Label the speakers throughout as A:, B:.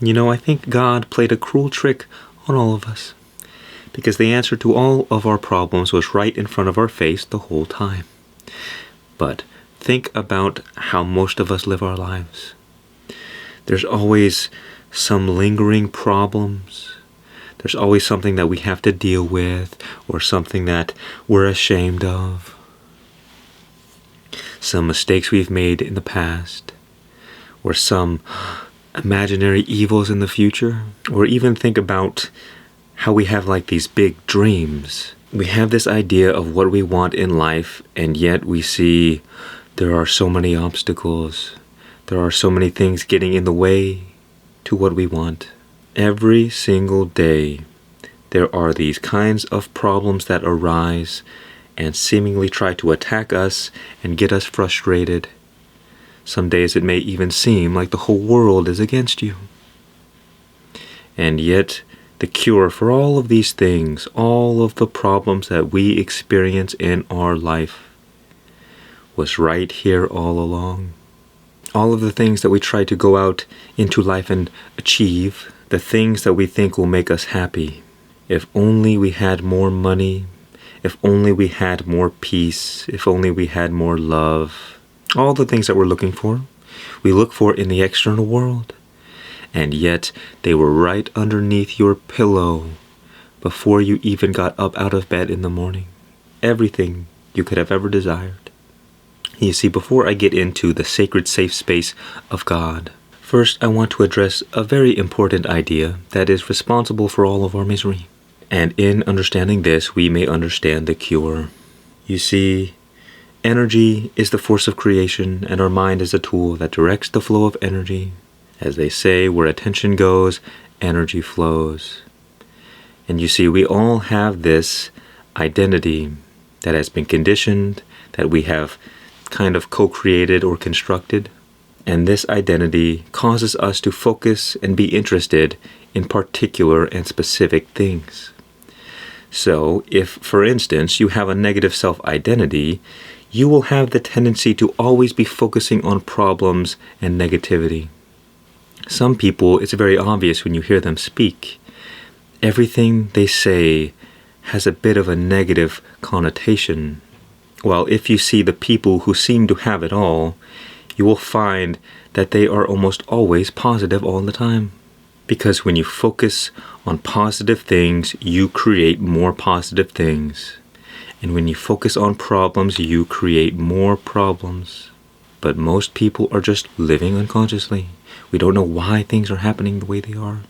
A: I think God played a cruel trick on all of us, because the answer to all of our problems was right in front of our face the whole time. But think about how most of us live our lives. There's always some lingering problems. There's always something that we have to deal with, or something that we're ashamed of. Some mistakes we've made in the past, or some imaginary evils in the future, or even think about how we have like these big dreams. We have this idea of what we want in life, and yet we see there are so many obstacles. There are so many things getting in the way to what we want. Every single day, there are these kinds of problems that arise and seemingly try to attack us and get us frustrated. Some days it may even seem like the whole world is against you. And yet, the cure for all of these things, all of the problems that we experience in our life, was right here all along. All of the things that we try to go out into life and achieve, the things that we think will make us happy. If only we had more money, if only we had more peace, if only we had more love. All the things that we're looking for, we look for in the external world. And yet they were right underneath your pillow before you even got up out of bed in the morning. Everything you could have ever desired. You see, before I get into the sacred safe space of God, first I want to address a very important idea that is responsible for all of our misery. And in understanding this, we may understand the cure. You see, energy is the force of creation, and our mind is a tool that directs the flow of energy. As they say, where attention goes, energy flows. And you see, we all have this identity that has been conditioned, that we have kind of co-created or constructed. And this identity causes us to focus and be interested in particular and specific things. So, if, for instance, you have a negative self-identity, you will have the tendency to always be focusing on problems and negativity. Some people, it's very obvious when you hear them speak. Everything they say has a bit of a negative connotation. While if you see the people who seem to have it all, you will find that they are almost always positive all the time. Because when you focus on positive things, you create more positive things. And when you focus on problems, you create more problems. But most people are just living unconsciously. We don't know why things are happening the way they are.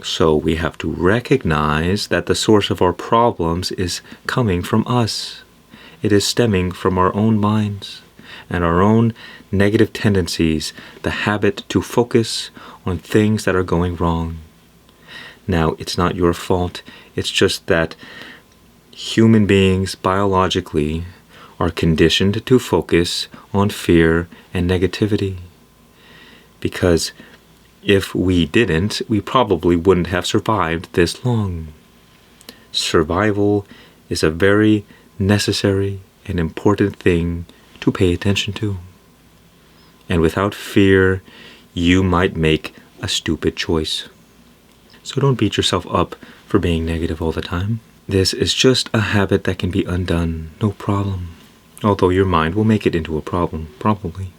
A: So we have to recognize that the source of our problems is coming from us. It is stemming from our own minds and our own negative tendencies, the habit to focus on things that are going wrong. Now, it's not your fault. It's just that human beings biologically are conditioned to focus on fear and negativity. Because if we didn't, we probably wouldn't have survived this long. Survival is a very necessary and important thing to pay attention to. And without fear, you might make a stupid choice. So don't beat yourself up for being negative all the time. This is just a habit that can be undone, no problem. Although your mind will make it into a problem, probably.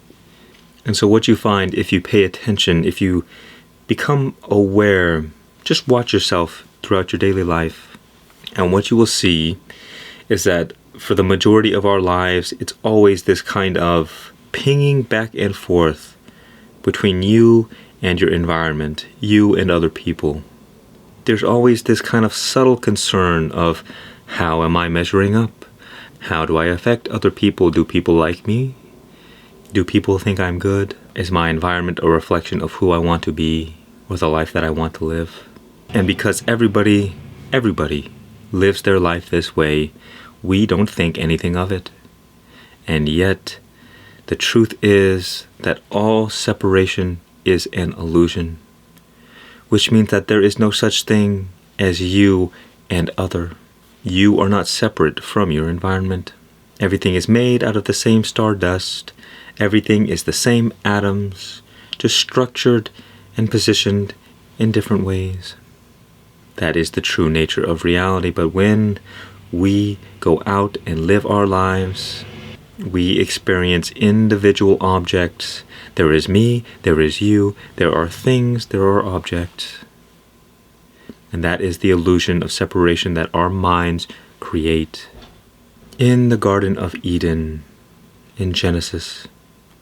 A: And so what you find if you pay attention, if you become aware, just watch yourself throughout your daily life. And what you will see is that for the majority of our lives, it's always this kind of pinging back and forth between you and your environment, you and other people. There's always this kind of subtle concern of, how am I measuring up? How do I affect other people? Do people like me? Do people think I'm good? Is my environment a reflection of who I want to be or the life that I want to live? And because everybody lives their life this way, we don't think anything of it. And yet, the truth is that all separation is an illusion, which means that there is no such thing as you and other. You are not separate from your environment. Everything is made out of the same stardust. Everything is the same atoms, just structured and positioned in different ways. That is the true nature of reality. But when we go out and live our lives, we experience individual objects. There is me, there is you, there are things, there are objects. And that is the illusion of separation that our minds create. In the Garden of Eden, in Genesis,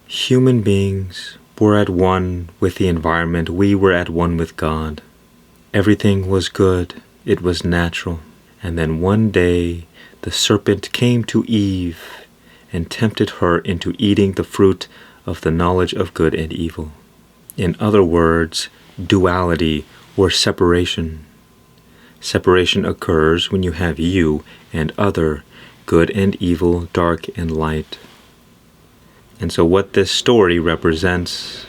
A: human beings were at one with the environment. We were at one with God. Everything was good. It was natural. And then one day, the serpent came to Eve and tempted her into eating the fruit of the knowledge of good and evil. In other words, duality or separation. Separation occurs when you have you and other, good and evil, dark and light. And so what this story represents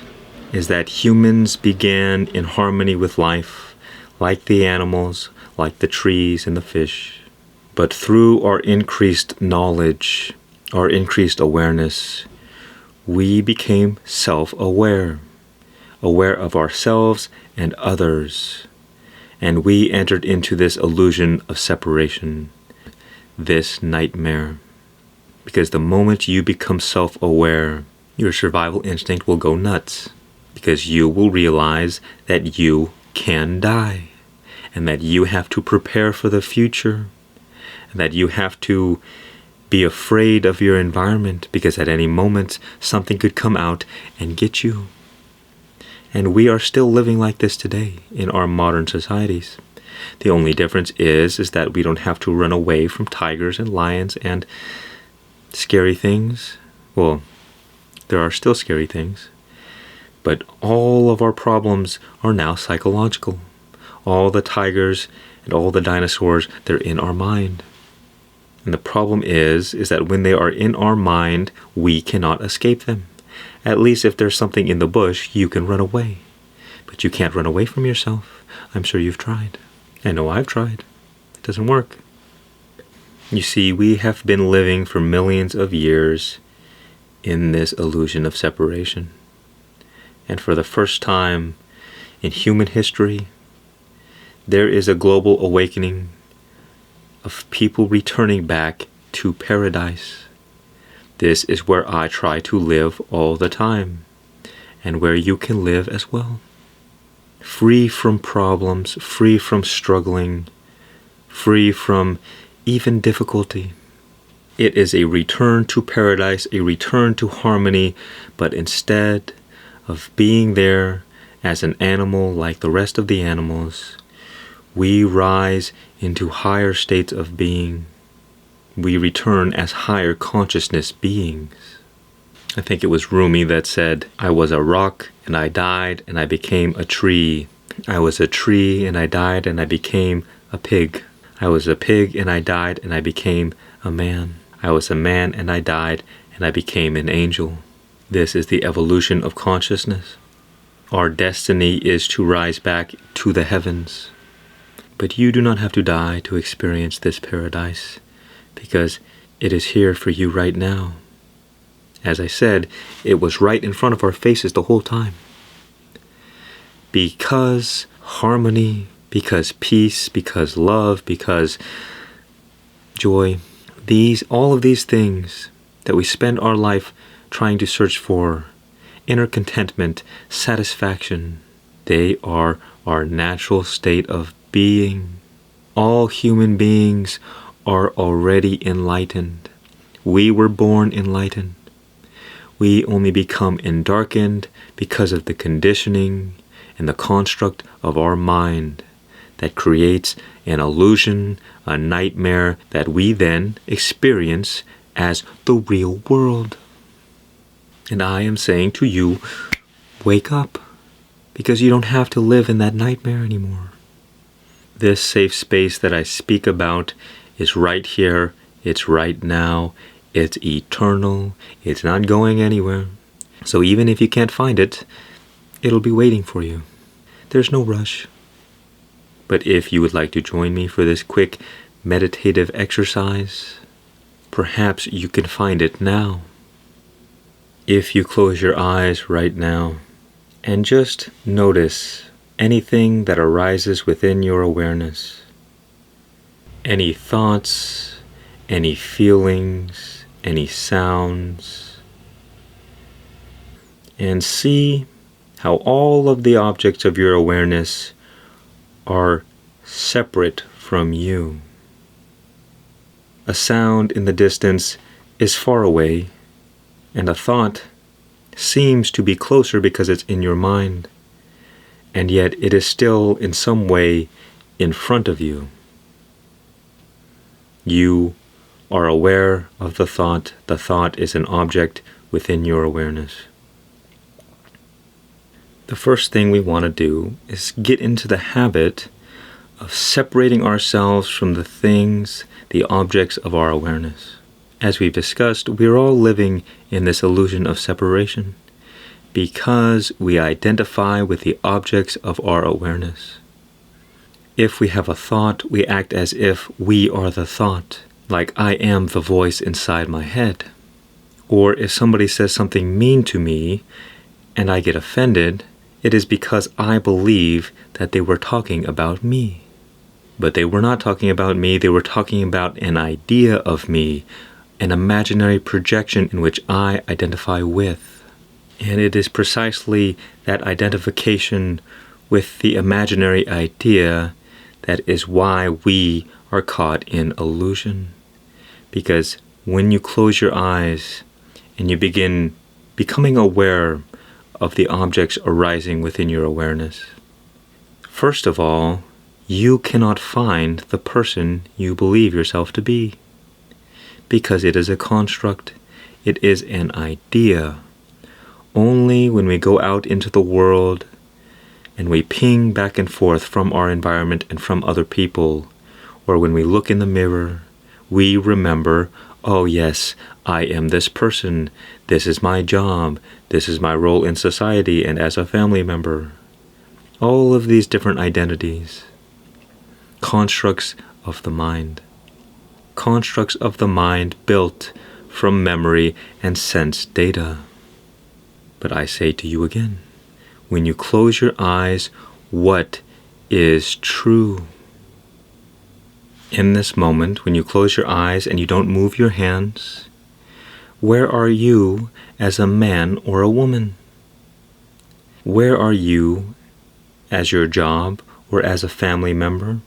A: is that humans began in harmony with life, like the animals, like the trees and the fish. But through our increased knowledge, our increased awareness, we became self-aware, aware of ourselves and others. And we entered into this illusion of separation, this nightmare. Because the moment you become self-aware, your survival instinct will go nuts. Because you will realize that you can die. And that you have to prepare for the future. And that you have to be afraid of your environment. Because at any moment, something could come out and get you. And we are still living like this today in our modern societies. The only difference is that we don't have to run away from tigers and lions and scary things. Well, there are still scary things. But all of our problems are now psychological. All the tigers and all the dinosaurs, they're in our mind. And the problem is that when they are in our mind, we cannot escape them. At least if there's something in the bush, you can run away. But you can't run away from yourself. I'm sure you've tried. I know I've tried. It doesn't work. You see, we have been living for millions of years in this illusion of separation. And for the first time in human history, there is a global awakening of people returning back to paradise. This is where I try to live all the time, and where you can live as well. Free from problems, free from struggling, free from even difficulty. It is a return to paradise, a return to harmony, but instead of being there as an animal like the rest of the animals, we rise into higher states of being. We return as higher consciousness beings. I think it was Rumi that said, I was a rock and I died and I became a tree. I was a tree and I died and I became a pig. I was a pig and I died and I became a man. I was a man and I died and I became an angel. This is the evolution of consciousness. Our destiny is to rise back to the heavens. But you do not have to die to experience this paradise, because it is here for you right now. As I said, it was right in front of our faces the whole time. Because harmony, because peace, because love, because joy, all of these things that we spend our life trying to search for, inner contentment, satisfaction, they are our natural state of being. All human beings are already enlightened. We were born enlightened. We only become endarkened because of the conditioning and the construct of our mind that creates an illusion, a nightmare that we then experience as the real world. And I am saying to you, wake up, because you don't have to live in that nightmare anymore. This safe space that I speak about is right here, it's right now, it's eternal, it's not going anywhere. So even if you can't find it, it'll be waiting for you. There's no rush. But if you would like to join me for this quick meditative exercise, perhaps you can find it now. If you close your eyes right now and just notice anything that arises within your awareness. Any thoughts, any feelings, any sounds. And see how all of the objects of your awareness are separate from you. A sound in the distance is far away, and a thought seems to be closer because it's in your mind, and yet it is still in some way in front of you. You are aware of the thought is an object within your awareness. The first thing we want to do is get into the habit of separating ourselves from the things, the objects of our awareness. As we've discussed, we're all living in this illusion of separation because we identify with the objects of our awareness. If we have a thought, we act as if we are the thought, like I am the voice inside my head. Or if somebody says something mean to me and I get offended, it is because I believe that they were talking about me. But they were not talking about me, they were talking about an idea of me, an imaginary projection in which I identify with. And it is precisely that identification with the imaginary idea that is why we are caught in illusion. Because when you close your eyes and you begin becoming aware of the objects arising within your awareness, first of all, you cannot find the person you believe yourself to be, because it is a construct, it is an idea. Only when we go out into the world and we ping back and forth from our environment and from other people, or when we look in the mirror, we remember, oh yes, I am this person, this is my job, this is my role in society and as a family member. All of these different identities, constructs of the mind. Constructs of the mind built from memory and sense data. But I say to you again, when you close your eyes, what is true? In this moment, when you close your eyes and you don't move your hands, where are you as a man or a woman? Where are you as your job or as a family member?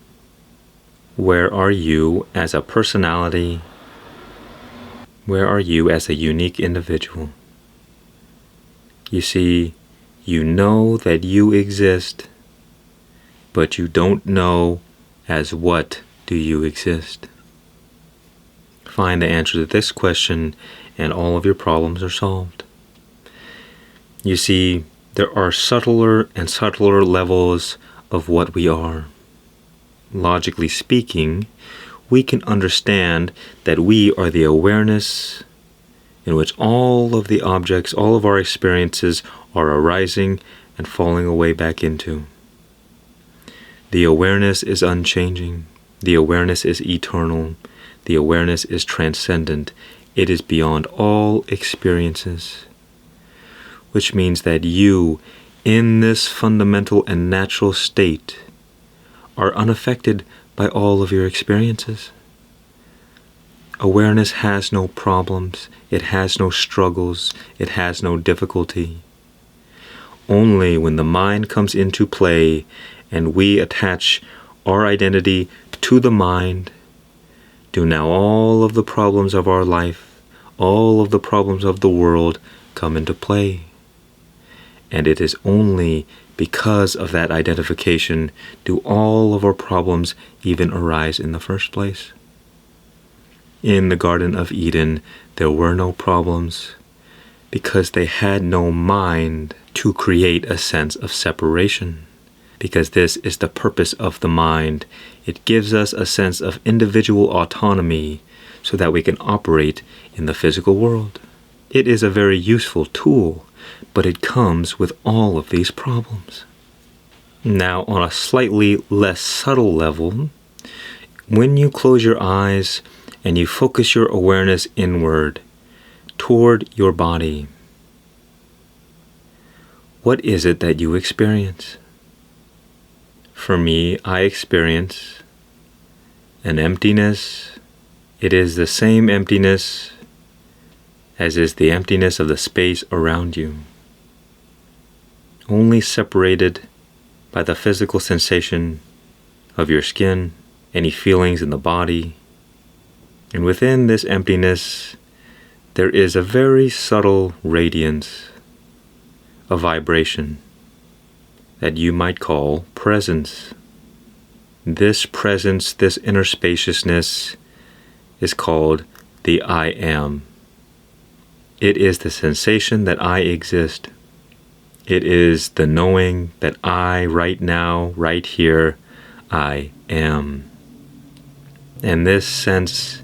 A: Where are you as a personality? Where are you as a unique individual? You see, you know that you exist, but you don't know as what do you exist. Find the answer to this question and all of your problems are solved. You see, there are subtler and subtler levels of what we are. Logically speaking, we can understand that we are the awareness in which all of the objects, all of our experiences are arising and falling away back into. The awareness is unchanging. The awareness is eternal. The awareness is transcendent. It is beyond all experiences. Which means that you, in this fundamental and natural state, are unaffected by all of your experiences. Awareness has no problems. It has no struggles. It has no difficulty. Only when the mind comes into play and we attach our identity to the mind, do now all of the problems of our life, all of the problems of the world come into play. And it is only because of that identification do all of our problems even arise in the first place. In the Garden of Eden, there were no problems because they had no mind to create a sense of separation. Because this is the purpose of the mind. It gives us a sense of individual autonomy so that we can operate in the physical world. It is a very useful tool, but it comes with all of these problems. Now, on a slightly less subtle level, when you close your eyes and you focus your awareness inward toward your body, What is it that you experience? For me, I experience an emptiness. It is the same emptiness as is the emptiness of the space around you, only separated by the physical sensation of your skin, any feelings in the body. And within this emptiness, there is a very subtle radiance, a vibration that you might call presence. This presence, this inner spaciousness, is called the I am. It is the sensation that I exist. It is the knowing that I, right now, right here, I am. And this sense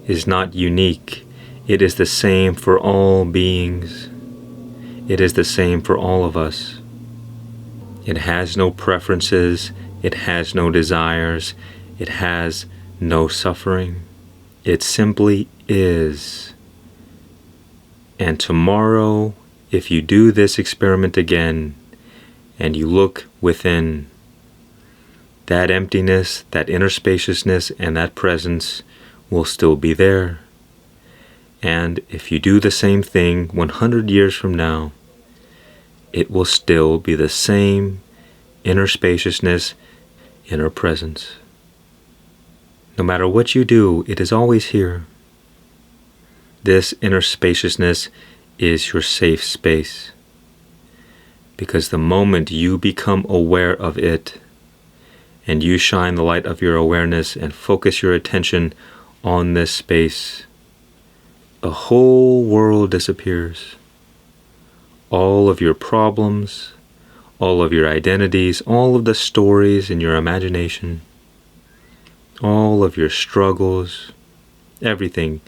A: is not unique. It is the same for all beings. It is the same for all of us. It has no preferences. It has no desires. It has no suffering. It simply is. And tomorrow, if you do this experiment again, and you look within, that emptiness, that inner spaciousness, and that presence will still be there. And if you do the same thing 100 years from now, it will still be the same inner spaciousness, inner presence. No matter what you do, it is always here. This inner spaciousness is your safe space. Because the moment you become aware of it, and you shine the light of your awareness and focus your attention on this space, the whole world disappears. All of your problems, all of your identities, all of the stories in your imagination, all of your struggles, everything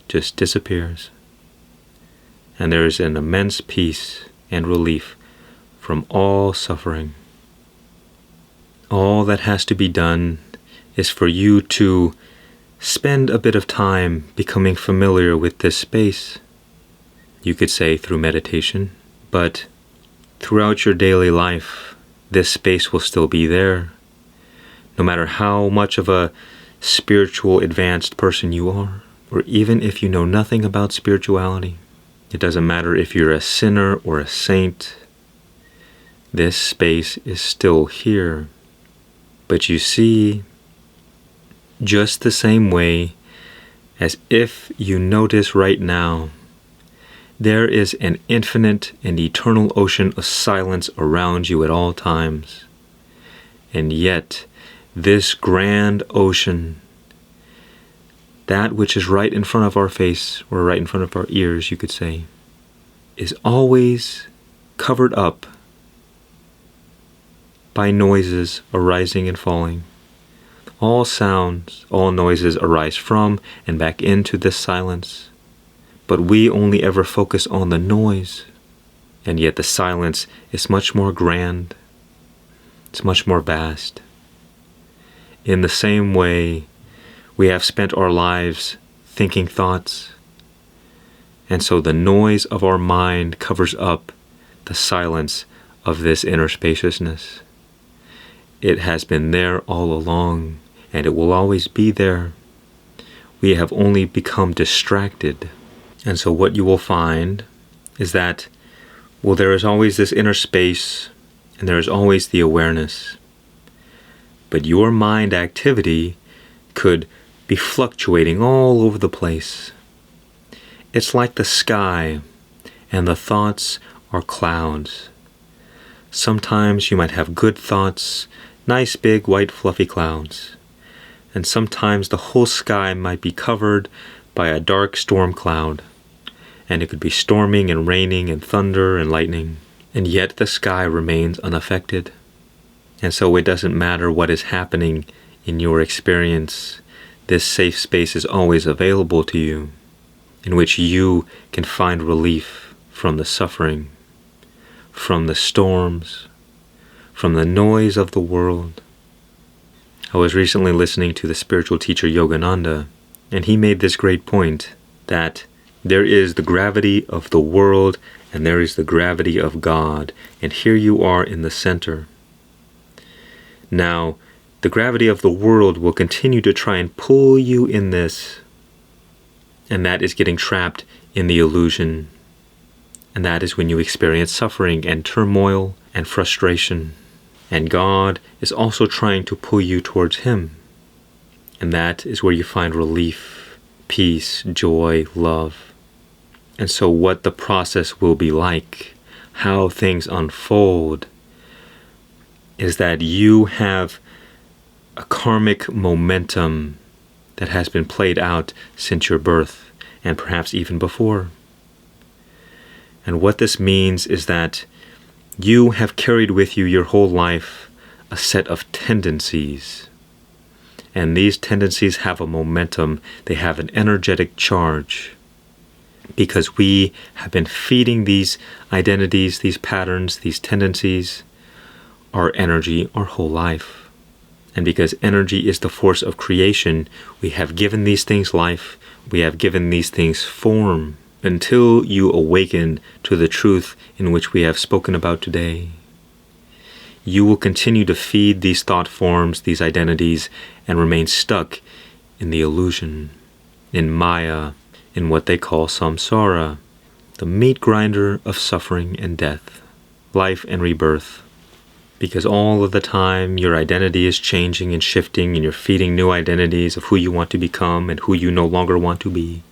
A: just disappears. And there is an immense peace and relief from all suffering. All that has to be done is for you to spend a bit of time becoming familiar with this space. You could say through meditation, but throughout your daily life, this space will still be there. No matter how much of a spiritual advanced person you are, or even if you know nothing about spirituality, it doesn't matter if you're a sinner or a saint, this space is still here. But you see, just the same way as if you notice right now, there is an infinite and eternal ocean of silence around you at all times. And yet, this grand ocean, that which is right in front of our face, or right in front of our ears, you could say, is always covered up by noises arising and falling. All sounds, all noises arise from and back into this silence. But we only ever focus on the noise. And yet the silence is much more grand. It's much more vast. In the same way, we have spent our lives thinking thoughts. And so the noise of our mind covers up the silence of this inner spaciousness. It has been there all along, and it will always be there. We have only become distracted. And so what you will find is that, well, there is always this inner space, and there is always the awareness. But your mind activity could be fluctuating all over the place. It's like the sky, and the thoughts are clouds. Sometimes you might have good thoughts, nice big white fluffy clouds. And sometimes the whole sky might be covered by a dark storm cloud. And it could be storming and raining and thunder and lightning. And yet the sky remains unaffected. And so it doesn't matter what is happening in your experience. This safe space is always available to you, in which you can find relief from the suffering, from the storms, from the noise of the world. I was recently listening to the spiritual teacher Yogananda, and he made this great point that there is the gravity of the world And there is the gravity of God, and here you are in the center. Now, the gravity of the world will continue to try and pull you in this, and that is getting trapped in the illusion. And that is when you experience suffering and turmoil and frustration. And God is also trying to pull you towards Him. And that is where you find relief, peace, joy, love. And so what the process will be like, how things unfold, is that you have a karmic momentum that has been played out since your birth, and perhaps even before. And what this means is that you have carried with you your whole life a set of tendencies. And these tendencies have a momentum, they have an energetic charge. Because we have been feeding these identities, these patterns, these tendencies, our energy, our whole life. And because energy is the force of creation, we have given these things life, we have given these things form, until you awaken to the truth in which we have spoken about today. You will continue to feed these thought forms, these identities, and remain stuck in the illusion, in Maya, in what they call samsara, the meat grinder of suffering and death, life and rebirth. Because all of the time your identity is changing and shifting, and you're feeding new identities of who you want to become and who you no longer want to be.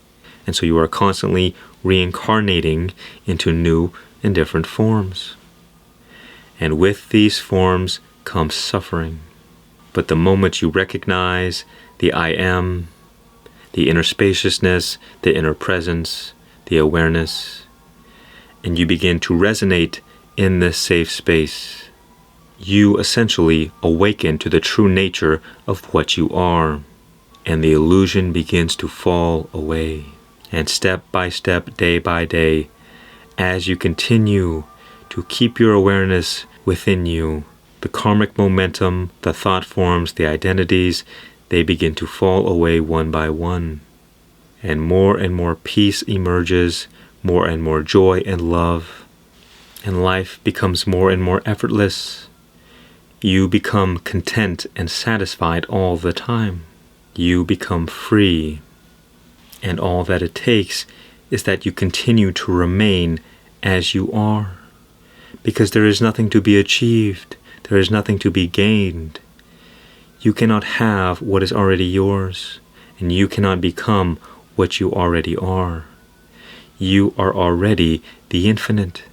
A: And so you are constantly reincarnating into new and different forms. And with these forms comes suffering. But the moment you recognize the I am, the inner spaciousness, the inner presence, the awareness, and you begin to resonate in this safe space, you essentially awaken to the true nature of what you are, and the illusion begins to fall away. And step by step, day by day, as you continue to keep your awareness within you, the karmic momentum, the thought forms, the identities, they begin to fall away one by one. And more peace emerges, more and more joy and love, and life becomes more and more effortless. You become content and satisfied all the time. You become free. And all that it takes is that you continue to remain as you are. Because there is nothing to be achieved. There is nothing to be gained. You cannot have what is already yours. And you cannot become what you already are. You are already the infinite,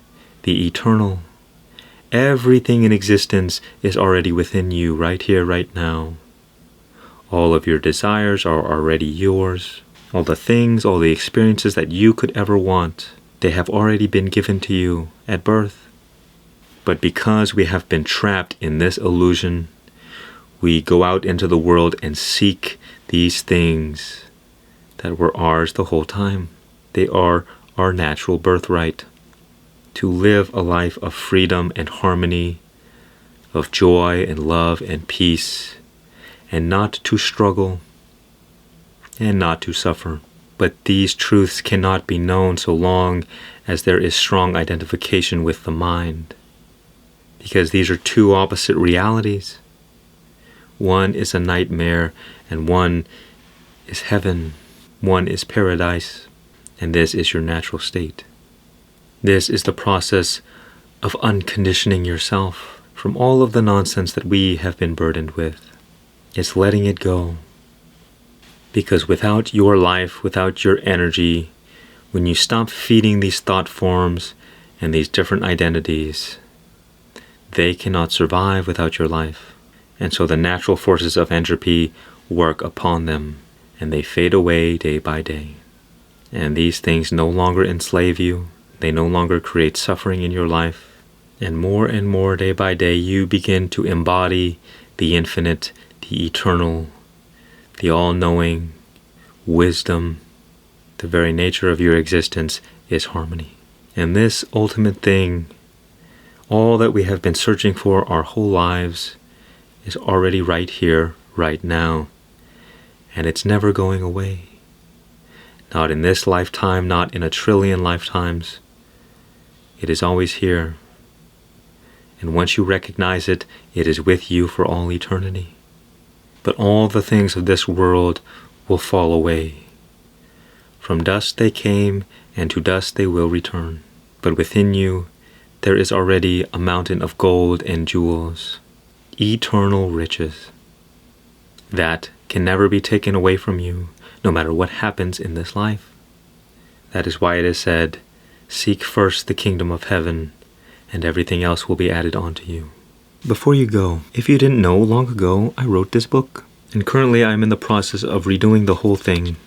A: the eternal. Everything in existence is already within you, right here, right now. All of your desires are already yours. All the things, all the experiences that you could ever want, they have already been given to you at birth. But because we have been trapped in this illusion, we go out into the world and seek these things that were ours the whole time. They are our natural birthright. To live a life of freedom and harmony, of joy and love and peace, and not to struggle, and not to suffer. But these truths cannot be known so long as there is strong identification with the mind. Because these are two opposite realities. One is a nightmare, and one is heaven. One is paradise, and this is your natural state. This is the process of unconditioning yourself from all of the nonsense that we have been burdened with. It's letting it go. Because without your life, without your energy, when you stop feeding these thought forms and these different identities, they cannot survive without your life. And so the natural forces of entropy work upon them, and they fade away day by day. And these things no longer enslave you. They no longer create suffering in your life. And more day by day, you begin to embody the infinite, the eternal, the all-knowing wisdom. The very nature of your existence is harmony. And this ultimate thing, all that we have been searching for our whole lives, is already right here, right now. And it's never going away. Not in this lifetime, not in a trillion lifetimes. It is always here. And once you recognize it, it is with you for all eternity. But all the things of this world will fall away. From dust they came, and to dust they will return. But within you, there is already a mountain of gold and jewels, eternal riches, that can never be taken away from you, no matter what happens in this life. That is why it is said, "Seek first the kingdom of heaven, and everything else will be added onto you." Before you go, if you didn't know, long ago I wrote this book, and currently I'm in the process of redoing the whole thing.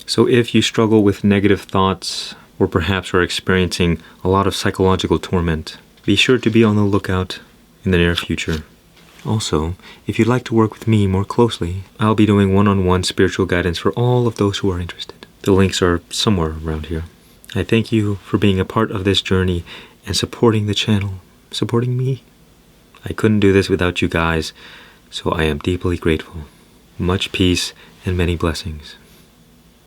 A: So if you struggle with negative thoughts, or perhaps are experiencing a lot of psychological torment, be sure to be on the lookout in the near future. Also, if you'd like to work with me more closely, I'll be doing one-on-one spiritual guidance for all of those who are interested. The links are somewhere around here. I thank you for being a part of this journey and supporting the channel, supporting me. I couldn't do this without you guys, so I am deeply grateful. Much peace and many blessings.